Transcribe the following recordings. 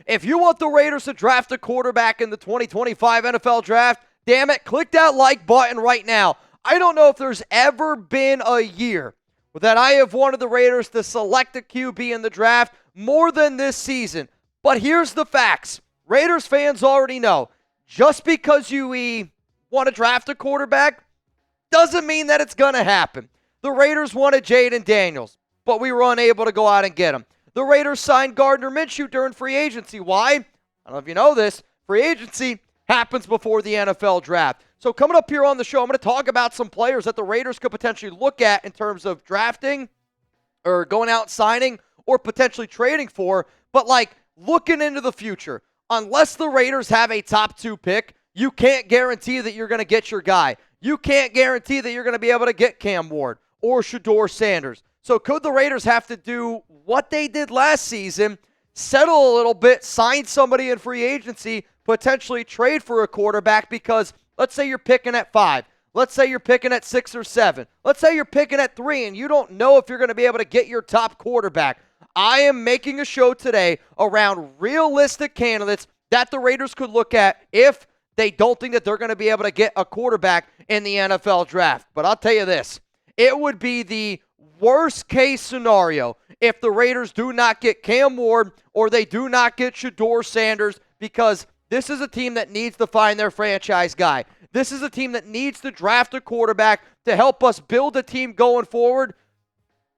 If you want the Raiders to draft a quarterback in the 2025 NFL Draft, damn it, click that like button right now. I don't know if there's ever been a year that I have wanted the Raiders to select a QB in the draft more than this season. But here's the facts. Raiders fans already know, just because you want to draft a quarterback doesn't mean that it's going to happen. The Raiders wanted Jaden Daniels, but we were unable to go out and get him. The Raiders signed Gardner Minshew during free agency. Why? I don't know if you know this. Free agency happens before the NFL draft. So coming up here on the show, I'm going to talk about some players that the Raiders could potentially look at in terms of drafting or going out and signing or potentially trading for. But like looking into the future, unless the Raiders have a top 2 pick, you can't guarantee that you're going to get your guy. You can't guarantee that you're going to be able to get Cam Ward or Shedeur Sanders. So could the Raiders have to do what they did last season, settle a little bit, sign somebody in free agency, potentially trade for a quarterback? Because let's say you're picking at 5. Let's say you're picking at 6 or 7. Let's say you're picking at 3 and you don't know if you're going to be able to get your top quarterback. I am making a show today around realistic candidates that the Raiders could look at if they don't think that they're going to be able to get a quarterback in the NFL draft. But I'll tell you this, it would be the worst case scenario if the Raiders do not get Cam Ward or they do not get Shedeur Sanders, because this is a team that needs to find their franchise guy. This is a team that needs to draft a quarterback to help us build a team going forward.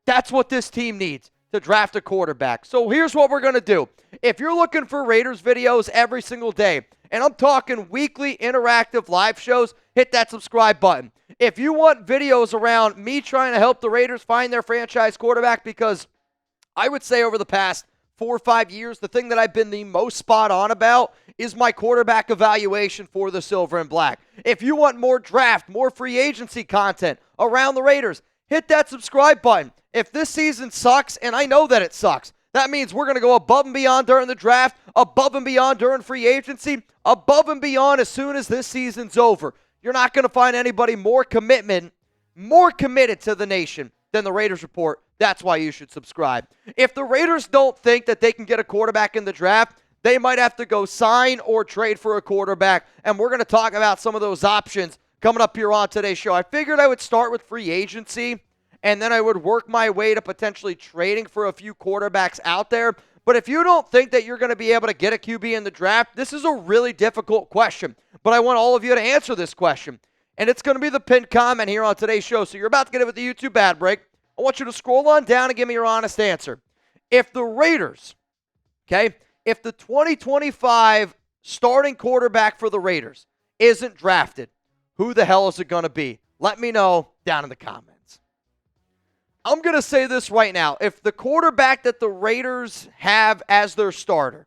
That's what this team needs, to draft a quarterback. So here's what we're going to do. If you're looking for Raiders videos every single day, and I'm talking weekly interactive live shows, hit that subscribe button. If you want videos around me trying to help the Raiders find their franchise quarterback, because I would say over the past 4 or 5 years, the thing that I've been the most spot on about is my quarterback evaluation for the Silver and Black. If you want more draft, more free agency content around the Raiders, hit that subscribe button. If this season sucks, and I know that it sucks, that means we're going to go above and beyond during the draft, above and beyond during free agency, above and beyond as soon as this season's over. You're not going to find anybody more committed to the nation than the Raiders Report. That's why you should subscribe. If the Raiders don't think that they can get a quarterback in the draft, they might have to go sign or trade for a quarterback, and we're going to talk about some of those options coming up here on today's show. I figured I would start with free agency, and then I would work my way to potentially trading for a few quarterbacks out there. But if you don't think that you're going to be able to get a QB in the draft, this is a really difficult question. But I want all of you to answer this question. And it's going to be the pinned comment here on today's show. So you're about to get it with the YouTube ad break. I want you to scroll on down and give me your honest answer. If the Raiders, if the 2025 starting quarterback for the Raiders isn't drafted, who the hell is it going to be? Let me know down in the comments. I'm going to say this right now. If the quarterback that the Raiders have as their starter,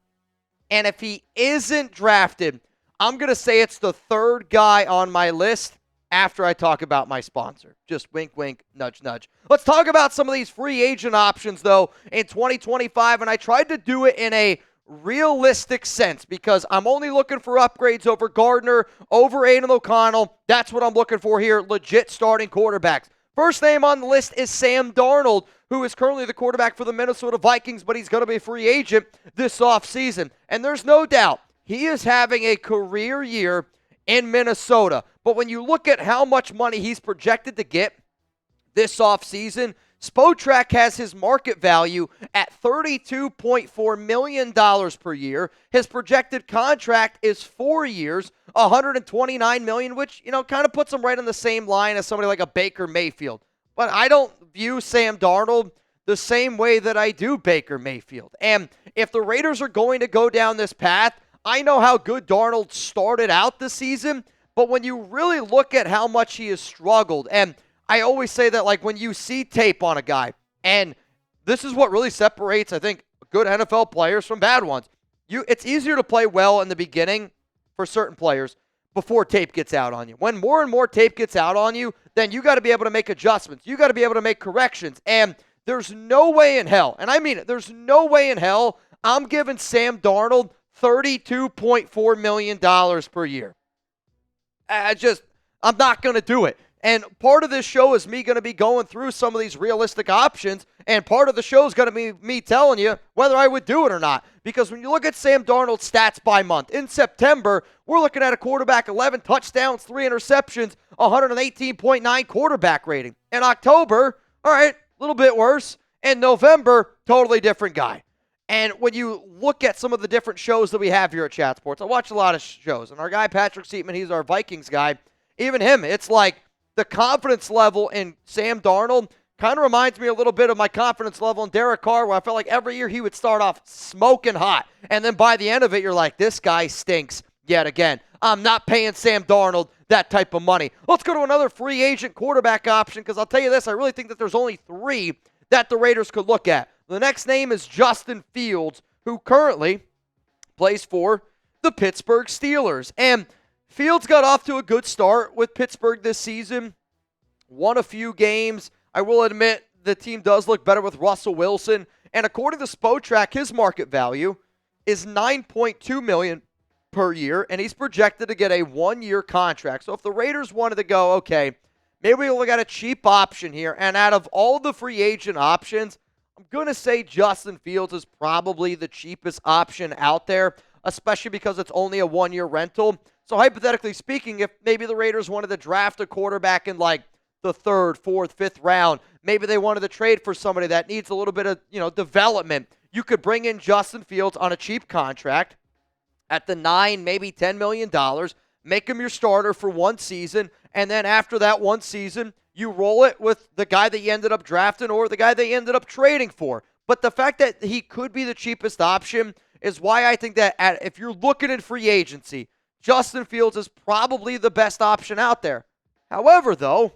and if he isn't drafted, I'm going to say it's the third guy on my list after I talk about my sponsor. Just wink, wink, nudge, nudge. Let's talk about some of these free agent options, though, in 2025, and I tried to do it in a realistic sense because I'm only looking for upgrades over Gardner, over Aiden O'Connell. That's what I'm looking for here, legit starting quarterbacks. First name on the list is Sam Darnold, who is currently the quarterback for the Minnesota Vikings, but he's going to be a free agent this offseason. And there's no doubt he is having a career year in Minnesota. But when you look at how much money he's projected to get this offseason, Spotrac has his market value at $32.4 million per year. His projected contract is 4 years, $129 million, which, kind of puts him right on the same line as somebody like a Baker Mayfield. But I don't view Sam Darnold the same way that I do Baker Mayfield. And if the Raiders are going to go down this path, I know how good Darnold started out this season, but when you really look at how much he has struggled, and I always say that, like, when you see tape on a guy, and this is what really separates, I think, good NFL players from bad ones. It's easier to play well in the beginning for certain players before tape gets out on you. When more and more tape gets out on you, then you got to be able to make adjustments. You got to be able to make corrections. And there's no way in hell, and I mean it, there's no way in hell I'm giving Sam Darnold $32.4 million per year. I'm not going to do it. And part of this show is me going to be going through some of these realistic options, and part of the show is going to be me telling you whether I would do it or not. Because when you look at Sam Darnold's stats by month, in September, we're looking at a quarterback 11 touchdowns, 3 interceptions, 118.9 quarterback rating. In October, all right, a little bit worse. In November, totally different guy. And when you look at some of the different shows that we have here at Chat Sports, I watch a lot of shows, and our guy Patrick Seatman, he's our Vikings guy. Even him, it's like the confidence level in Sam Darnold kind of reminds me a little bit of my confidence level in Derek Carr, where I felt like every year he would start off smoking hot, and then by the end of it, you're like, this guy stinks yet again. I'm not paying Sam Darnold that type of money. Let's go to another free agent quarterback option, because I'll tell you this, I really think that there's only 3 that the Raiders could look at. The next name is Justin Fields, who currently plays for the Pittsburgh Steelers. And Fields got off to a good start with Pittsburgh this season, won a few games. I will admit the team does look better with Russell Wilson. And according to Spotrac, his market value is $9.2 million per year, and he's projected to get a 1-year contract. So if the Raiders wanted to go, okay, maybe we'll look at a cheap option here. And out of all the free agent options, I'm going to say Justin Fields is probably the cheapest option out there, especially because it's only a 1-year rental. So hypothetically speaking, if maybe the Raiders wanted to draft a quarterback in like the 3rd, 4th, 5th round, maybe they wanted to trade for somebody that needs a little bit of, development, you could bring in Justin Fields on a cheap contract at the $9, maybe $10 million, make him your starter for 1 season, and then after that 1 season, you roll it with the guy that you ended up drafting or the guy that you ended up trading for. But the fact that he could be the cheapest option is why I think that if you're looking at free agency, Justin Fields is probably the best option out there. However, though,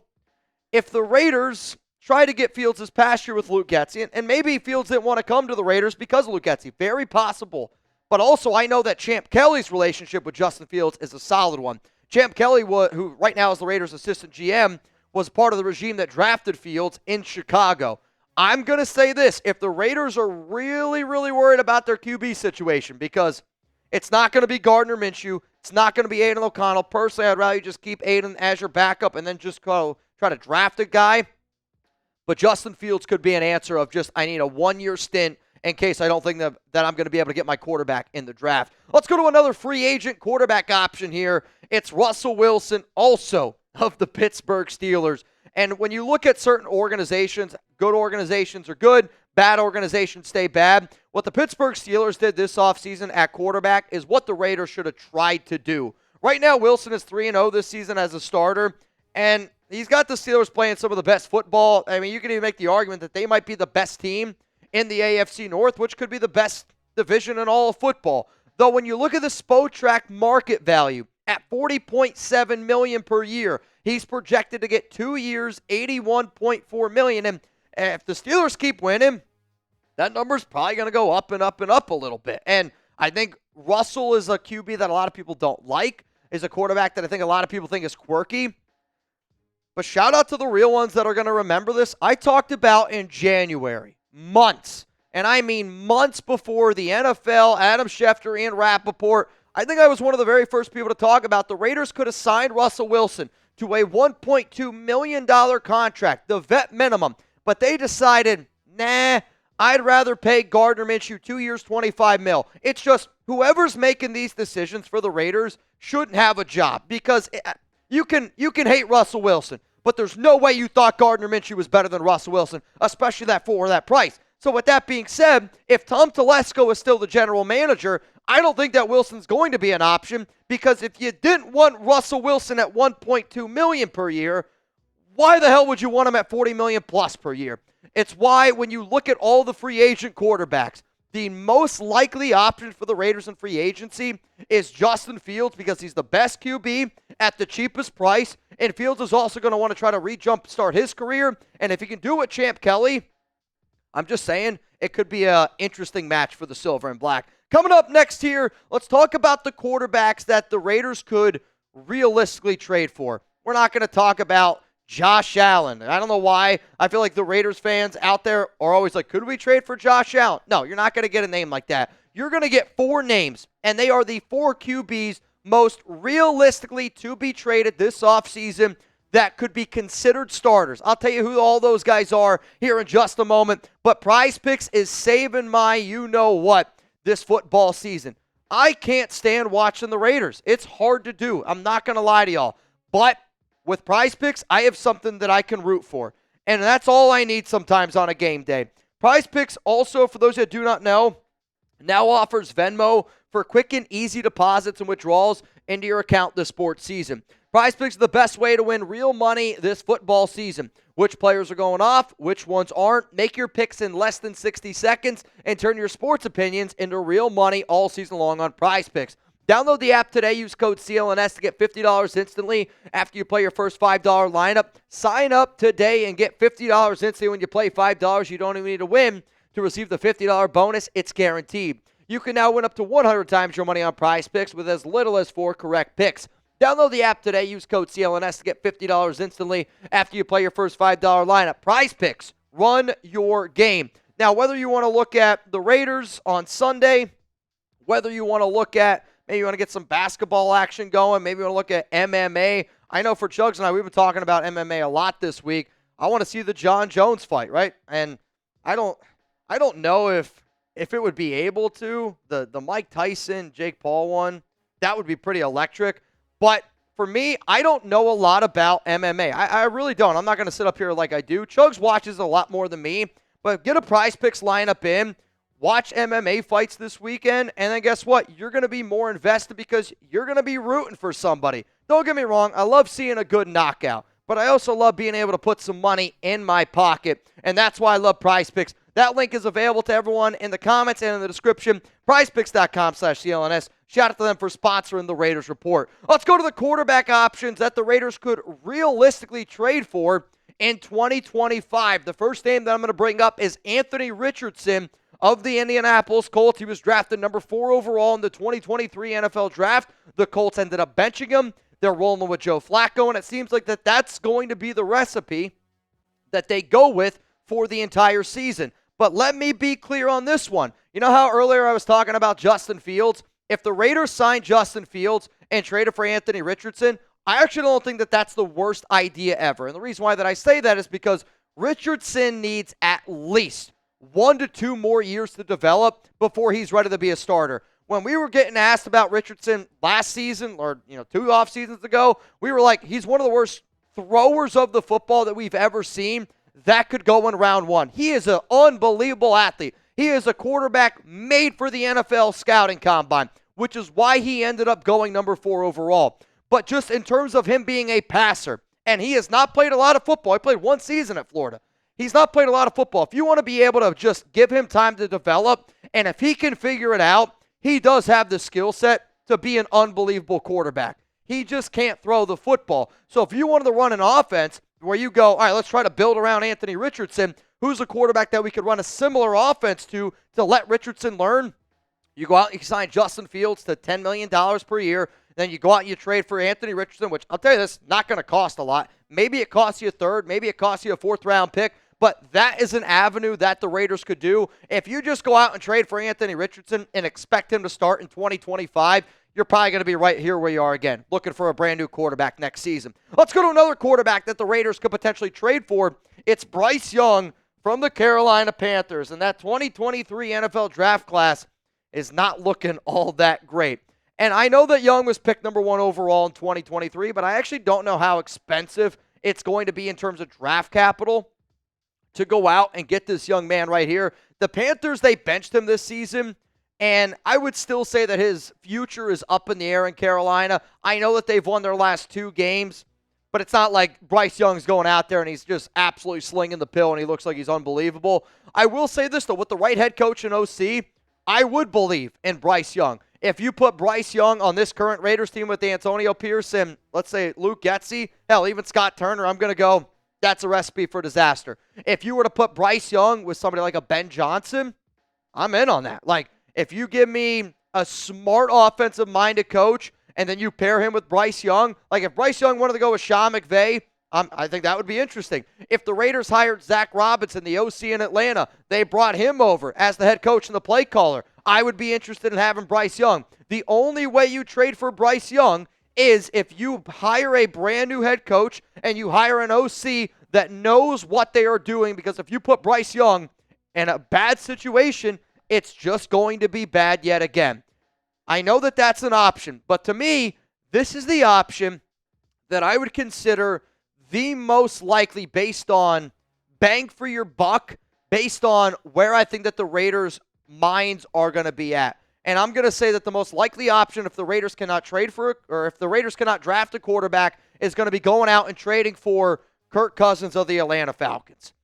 if the Raiders try to get Fields' pasture with Luke Getsy, and maybe Fields didn't want to come to the Raiders because of Luke Getsy, very possible. But also, I know that Champ Kelly's relationship with Justin Fields is a solid one. Champ Kelly, who right now is the Raiders' assistant GM, was part of the regime that drafted Fields in Chicago. I'm going to say this. If the Raiders are really, really worried about their QB situation, because it's not going to be Gardner Minshew, it's not going to be Aiden O'Connell. Personally, I'd rather you just keep Aiden as your backup and then just go try to draft a guy. But Justin Fields could be an answer of just, I need a 1-year stint in case I don't think that I'm going to be able to get my quarterback in the draft. Let's go to another free agent quarterback option here. It's Russell Wilson, also of the Pittsburgh Steelers. And when you look at certain organizations, good organizations are good, bad organizations stay bad. What the Pittsburgh Steelers did this offseason at quarterback is what the Raiders should have tried to do. Right now, Wilson is 3-0 this season as a starter, and he's got the Steelers playing some of the best football. I mean, you can even make the argument that they might be the best team in the AFC North, which could be the best division in all of football. Though when you look at the Spotrac market value at $40.7 million per year, he's projected to get 2 years, $81.4 million. And if the Steelers keep winning, that number's probably going to go up and up and up a little bit. And I think Russell is a QB that a lot of people don't like, is a quarterback that I think a lot of people think is quirky. But shout out to the real ones that are going to remember this. I talked about in January, months, and I mean months before the NFL, Adam Schefter, and Rappaport, I think I was one of the very first people to talk about the Raiders could have signed Russell Wilson to a $1.2 million contract, the vet minimum. But they decided, nah, I'd rather pay Gardner Minshew 2 years, $25 million. It's just whoever's making these decisions for the Raiders shouldn't have a job, because you can hate Russell Wilson, but there's no way you thought Gardner Minshew was better than Russell Wilson, especially for that price. So with that being said, if Tom Telesco is still the general manager, I don't think that Wilson's going to be an option, because if you didn't want Russell Wilson at $1.2 million per year, why the hell would you want him at $40 million plus per year? It's why when you look at all the free agent quarterbacks, the most likely option for the Raiders in free agency is Justin Fields, because he's the best QB at the cheapest price, and Fields is also going to want to try to re-jumpstart his career, and if he can do it with Champ Kelly, I'm just saying it could be an interesting match for the Silver and Black. Coming up next here, let's talk about the quarterbacks that the Raiders could realistically trade for. We're not going to talk about Josh Allen. I don't know why. I feel like the Raiders fans out there are always like, could we trade for Josh Allen? No, you're not going to get a name like that. You're going to get 4 names, and they are the 4 QBs most realistically to be traded this offseason that could be considered starters. I'll tell you who all those guys are here in just a moment. But PrizePicks is saving my you-know-what this football season. I can't stand watching the Raiders. It's hard to do. I'm not going to lie to y'all. But with PrizePicks, I have something that I can root for. And that's all I need sometimes on a game day. PrizePicks also, for those that do not know, now offers Venmo for quick and easy deposits and withdrawals into your account this sports season. PrizePicks is the best way to win real money this football season. Which players are going off, which ones aren't. Make your picks in less than 60 seconds and turn your sports opinions into real money all season long on PrizePicks. Download the app today. Use code CLNS to get $50 instantly after you play your first $5 lineup. Sign up today and get $50 instantly when you play $5. You don't even need to win to receive the $50 bonus. It's guaranteed. You can now win up to 100 times your money on PrizePicks with as little as 4 correct picks. Download the app today. Use code CLNS to get $50 instantly after you play your first $5 lineup. PrizePicks, run your game. Now, whether you want to look at the Raiders on Sunday, whether you want to look at, maybe you want to get some basketball action going, maybe you want to look at MMA. I know for Chugs and I, we've been talking about MMA a lot this week. I want to see the John Jones fight, right? And I don't know if it would be able to. The Mike Tyson, Jake Paul one, that would be pretty electric. But for me, I don't know a lot about MMA. I really don't. I'm not going to sit up here like I do. Chugs watches a lot more than me. But get a PrizePicks lineup in. Watch MMA fights this weekend. And then guess what? You're going to be more invested because you're going to be rooting for somebody. Don't get me wrong. I love seeing a good knockout. But I also love being able to put some money in my pocket. And that's why I love PrizePicks. That link is available to everyone in the comments and in the description. PrizePicks.com/CLNS. Shout out to them for sponsoring the Raiders Report. Let's go to the quarterback options that the Raiders could realistically trade for in 2025. The first name that I'm going to bring up is Anhthony Richardson of the Indianapolis Colts. He was drafted number 4 overall in the 2023 NFL Draft. The Colts ended up benching him. They're rolling with Joe Flacco, and it seems like that's going to be the recipe that they go with for the entire season. But let me be clear on this one. You know how earlier I was talking about Justin Fields? If the Raiders sign Justin Fields and trade it for Anhthony Richardson, I actually don't think that that's the worst idea ever. And the reason why that I say that is because Richardson needs at least 1 to 2 more years to develop before he's ready to be a starter. When we were getting asked about Richardson last season or 2 off seasons ago, we were like, he's one of the worst throwers of the football that we've ever seen. That could go in round 1. He is an unbelievable athlete. He is a quarterback made for the NFL scouting combine, which is why he ended up going number 4 overall. But just in terms of him being a passer, and he has not played a lot of football. He played 1 season at Florida. He's not played a lot of football. If you want to be able to just give him time to develop, and if he can figure it out, he does have the skill set to be an unbelievable quarterback. He just can't throw the football. So if you wanted to run an offense where you go, all right, let's try to build around Anhthony Richardson, who's a quarterback that we could run a similar offense to let Richardson learn? You go out and you sign Justin Fields to $10 million per year. Then you go out and you trade for Anhthony Richardson, which I'll tell you this, not going to cost a lot. Maybe it costs you a 3rd. Maybe it costs you a 4th-round pick. But that is an avenue that the Raiders could do. If you just go out and trade for Anhthony Richardson and expect him to start in 2025, you're probably going to be right here where you are again, looking for a brand new quarterback next season. Let's go to another quarterback that the Raiders could potentially trade for. It's Bryce Young from the Carolina Panthers. And that 2023 NFL draft class is not looking all that great. And I know that Young was picked number 1 overall in 2023, but I actually don't know how expensive it's going to be in terms of draft capital to go out and get this young man right here. The Panthers, they benched him this season, and I would still say that his future is up in the air in Carolina. I know that they've won their last 2 games, but it's not like Bryce Young's going out there and he's just absolutely slinging the pill and he looks like he's unbelievable. I will say this, though, with the right head coach and OC, I would believe in Bryce Young. If you put Bryce Young on this current Raiders team with Antonio Pierce and, let's say, Luke Getsy, hell, even Scott Turner, I'm going to go, that's a recipe for disaster. If you were to put Bryce Young with somebody like a Ben Johnson, I'm in on that. Like, if you give me a smart offensive-minded coach and then you pair him with Bryce Young, like if Bryce Young wanted to go with Sean McVay, I think that would be interesting. If the Raiders hired Zach Robinson, the OC in Atlanta, they brought him over as the head coach and the play caller, I would be interested in having Bryce Young. The only way you trade for Bryce Young is if you hire a brand new head coach and you hire an OC that knows what they are doing, because if you put Bryce Young in a bad situation, it's just going to be bad yet again. I know that that's an option, but to me, this is the option that I would consider the most likely based on bang for your buck, based on where I think that the Raiders' minds are going to be at. And I'm going to say that the most likely option, if the Raiders cannot trade for it, or if the Raiders cannot draft a quarterback, is going to be going out and trading for Kirk Cousins of the Atlanta Falcons.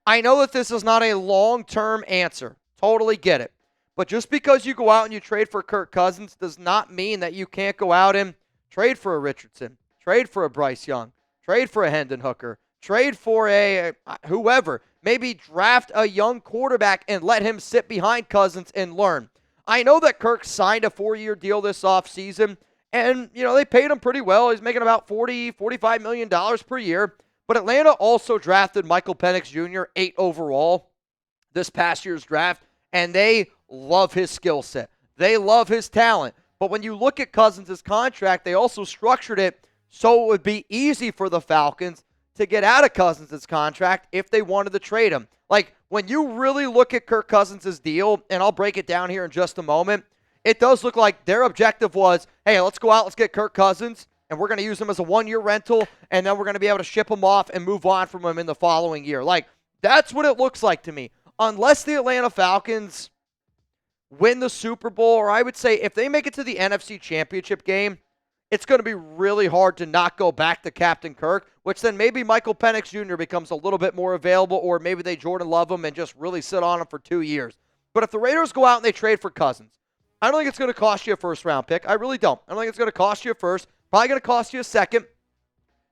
I know that this is not a long-term answer. Totally get it. But just because you go out and you trade for Kirk Cousins does not mean that you can't go out and trade for a Richardson, trade for a Bryce Young, trade for a Hendon Hooker, trade for a whoever. Maybe draft a young quarterback and let him sit behind Cousins and learn. I know that Kirk signed a 4-year deal this offseason, and, they paid him pretty well. He's making about $45 million per year. But Atlanta also drafted Michael Penix Jr., 8 overall, this past year's draft, and they love his skill set. They love his talent. But when you look at Cousins' contract, they also structured it so it would be easy for the Falcons to get out of Cousins' contract if they wanted to trade him. Like, when you really look at Kirk Cousins' deal, and I'll break it down here in just a moment, it does look like their objective was, hey, let's go out, let's get Kirk Cousins, and we're going to use him as a 1-year rental, and then we're going to be able to ship him off and move on from him in the following year. Like, that's what it looks like to me. Unless the Atlanta Falcons win the Super Bowl, or I would say if they make it to the NFC Championship game, it's going to be really hard to not go back to Captain Kirk, which then maybe Michael Penix Jr. becomes a little bit more available, or maybe they Jordan Love him and just really sit on him for 2 years. But if the Raiders go out and they trade for Cousins, I don't think it's going to cost you a first-round pick. I really don't. I don't think it's going to cost you a first. Probably going to cost you a second.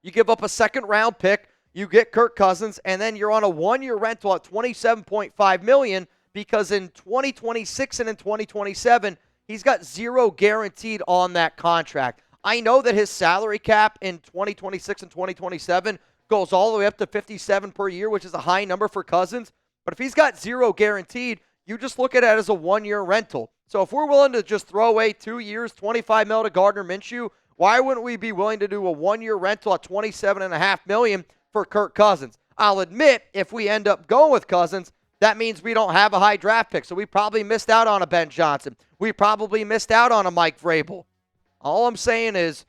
You give up a second-round pick, you get Kirk Cousins, and then you're on a 1-year rental at $27.5 million, because in 2026 and in 2027, he's got zero guaranteed on that contract. I know that his salary cap in 2026 and 2027 goes all the way up to $57 per year, which is a high number for Cousins. But if he's got zero guaranteed, you just look at it as a 1-year rental. So if we're willing to just throw away 2 years, $25 million to Gardner Minshew, why wouldn't we be willing to do a 1-year rental at $27.5 million for Kirk Cousins? I'll admit, if we end up going with Cousins, that means we don't have a high draft pick. So we probably missed out on a Ben Johnson. We probably missed out on a Mike Vrabel. All I'm saying is,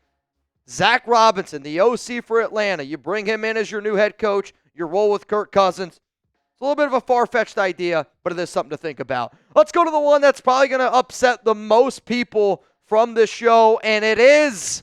Zach Robinson, the OC for Atlanta, you bring him in as your new head coach, you roll with Kirk Cousins. It's a little bit of a far-fetched idea, but it is something to think about. Let's go to the one that's probably going to upset the most people from this show, and it is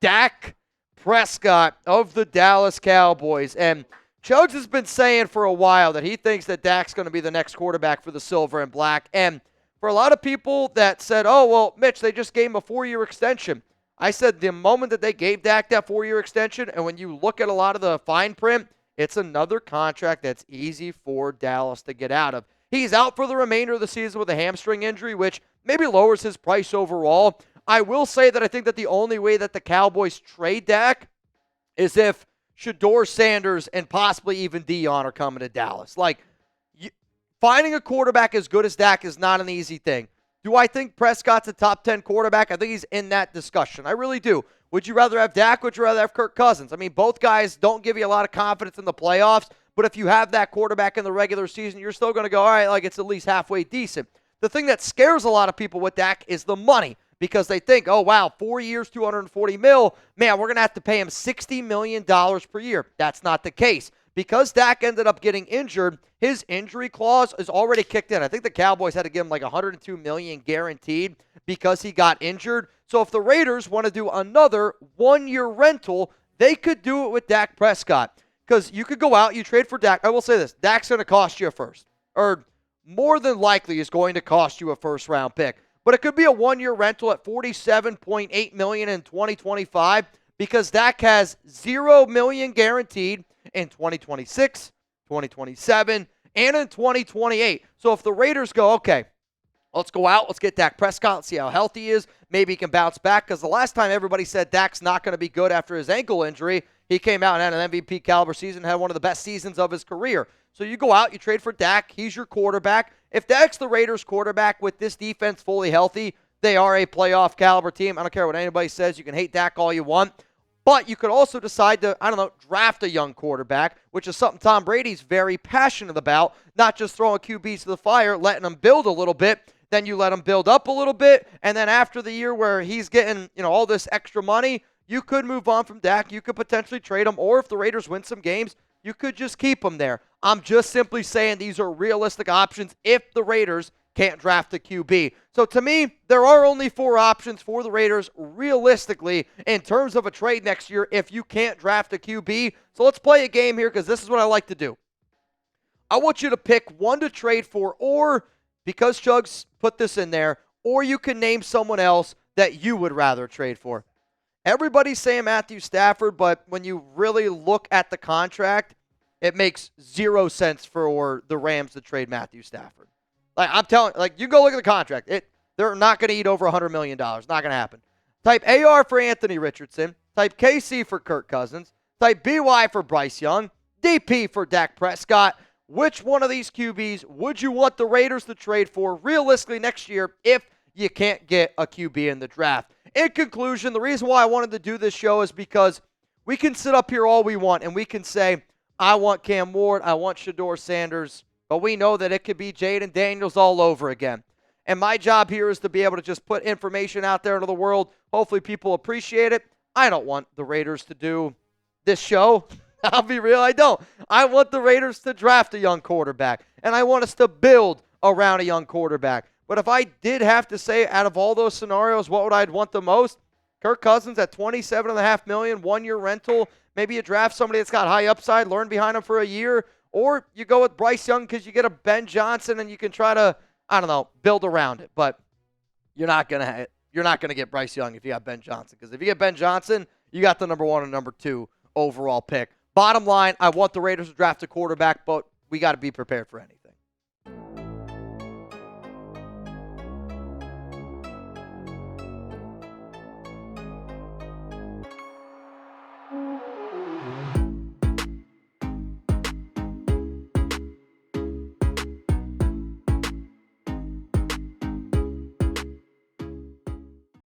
Dak Prescott of the Dallas Cowboys. And Chugs has been saying for a while that he thinks that Dak's going to be the next quarterback for the Silver and Black. And for a lot of people that said, oh, well, Mitch, they just gave him a 4-year extension. I said the moment that they gave Dak that 4-year extension, and when you look at a lot of the fine print, it's another contract that's easy for Dallas to get out of. He's out for the remainder of the season with a hamstring injury, which maybe lowers his price overall. I will say that I think that the only way that the Cowboys trade Dak is if Shedeur Sanders and possibly even Dion are coming to Dallas. Like, finding a quarterback as good as Dak is not an easy thing. Do I think Prescott's a top 10 quarterback? I think he's in that discussion. I really do. Would you rather have Dak? Would you rather have Kirk Cousins? I mean, both guys don't give you a lot of confidence in the playoffs, but if you have that quarterback in the regular season, you're still going to go, all right, like it's at least halfway decent. The thing that scares a lot of people with Dak is the money, because they think, oh, wow, 4 years, $240 million, man, we're going to have to pay him $60 million per year. That's not the case. Because Dak ended up getting injured, his injury clause is already kicked in. I think the Cowboys had to give him like $102 million guaranteed because he got injured. So if the Raiders want to do another 1-year rental, they could do it with Dak Prescott. Because you could go out, you trade for Dak. I will say this, Dak's going to cost you a first. Or more than likely is going to cost you a first-round pick. But it could be a 1-year rental at $47.8 million in 2025 because Dak has $0 million guaranteed in 2026, 2027, and in 2028. So if the Raiders go, okay, let's go out, let's get Dak Prescott, let's see how healthy he is, maybe he can bounce back, because the last time everybody said Dak's not going to be good after his ankle injury, he came out and had an MVP caliber season, had one of the best seasons of his career. So you go out, you trade for Dak, he's your quarterback. If Dak's the Raiders quarterback with this defense fully healthy, They are a playoff caliber team. I don't care what anybody says. You can hate Dak all you want. But you could also decide to, draft a young quarterback, which is something Tom Brady's very passionate about, not just throwing QBs to the fire, letting them build a little bit. Then you let him build up a little bit. And then after the year where he's getting, all this extra money, you could move on from Dak. You could potentially trade him. Or if the Raiders win some games, you could just keep him there. I'm just simply saying these are realistic options if the Raiders can't draft a QB. So to me, there are only 4 options for the Raiders realistically in terms of a trade next year if you can't draft a QB. So let's play a game here because this is what I like to do. I want you to pick one to trade for, or because Chugs put this in there, or you can name someone else that you would rather trade for. Everybody's saying Matthew Stafford, but when you really look at the contract, it makes 0 sense for the Rams to trade Matthew Stafford. I'm telling you, you go look at the contract. They're not going to eat over $100 million. Not going to happen. Type AR for Anhthony Richardson. Type KC for Kirk Cousins. Type BY for Bryce Young. DP for Dak Prescott. Which one of these QBs would you want the Raiders to trade for realistically next year if you can't get a QB in the draft? In conclusion, the reason why I wanted to do this show is because we can sit up here all we want and we can say, I want Cam Ward, I want Shedeur Sanders, but we know that it could be Jaden Daniels all over again. And my job here is to be able to just put information out there into the world. Hopefully people appreciate it. I don't want the Raiders to do this show. I'll be real, I don't. I want the Raiders to draft a young quarterback, and I want us to build around a young quarterback. But if I did have to say out of all those scenarios, what would I want the most? Kirk Cousins at $27.5 million, 1-year rental. Maybe you draft somebody that's got high upside, learn behind him for a year. Or you go with Bryce Young because you get a Ben Johnson and you can try to, build around it. But you're not gonna get Bryce Young if you got Ben Johnson. Because if you get Ben Johnson, you got the number 1 and number 2 overall pick. Bottom line, I want the Raiders to draft a quarterback, but we got to be prepared for anything.